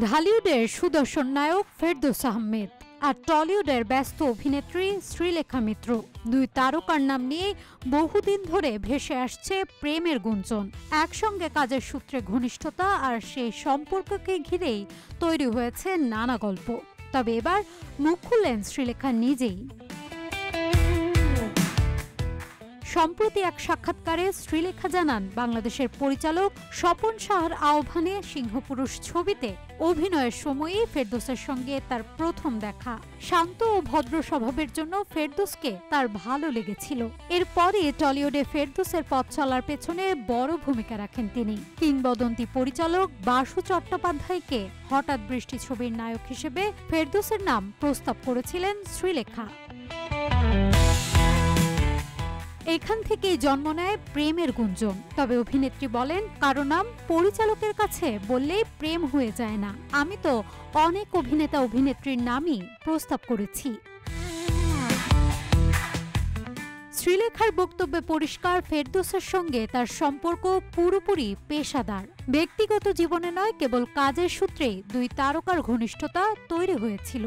ঢালিউডের সুদর্শন নায়ক ফেরদৌস আহমেদ আর টলিউডের ব্যস্ত অভিনেত্রী শ্রীলেখা মিত্র দুই তারকার নাম নিয়ে বহুদিন ধরে ভেসে আসছে প্রেমের গুঞ্জন। একসঙ্গে কাজের সূত্রে ঘনিষ্ঠতা আর সেই সম্পর্ককে ঘিরেই তৈরি হয়েছে নানা গল্প। তবে এবার মুখ খুললেন শ্রীলেখা নিজেই। সম্প্রতি এক সাক্ষাৎকারে শ্রীলেখা জানান, বাংলাদেশের পরিচালক স্বপন সাহার আহ্বানে সিংহপুরুষ ছবিতে অভিনয়ের সময়ই ফেরদৌসের সঙ্গে তার প্রথম দেখা। শান্ত ও ভদ্র স্বভাবের জন্য ফেরদৌসকে তার ভালো লেগেছিল। এরপরে টলিউডে ফেরদৌসের পথ চলার পেছনে বড় ভূমিকা রাখেন তিনি। কিংবদন্তি পরিচালক বাসু চট্টোপাধ্যায়কে হঠাৎ বৃষ্টি ছবির নায়ক হিসেবে ফেরদৌসের নাম প্রস্তাব করেছিলেন শ্রীলেখা। এখান থেকেই জন্ম নেয় প্রেমের গুঞ্জন। তবে অভিনেত্রী বলেন, কারো নাম পরিচালকের কাছে বললেই প্রেম হয়ে যায় না। আমি তো অনেক অভিনেতা অভিনেত্রীর নামই প্রস্তাব করেছি। শ্রীলেখার বক্তব্যে পরিষ্কার, ফেরদৌসের সঙ্গে তার সম্পর্ক পুরোপুরি পেশাদার। ব্যক্তিগত জীবনে নয়, কেবল কাজের সূত্রেই দুই তারকার ঘনিষ্ঠতা তৈরি হয়েছিল।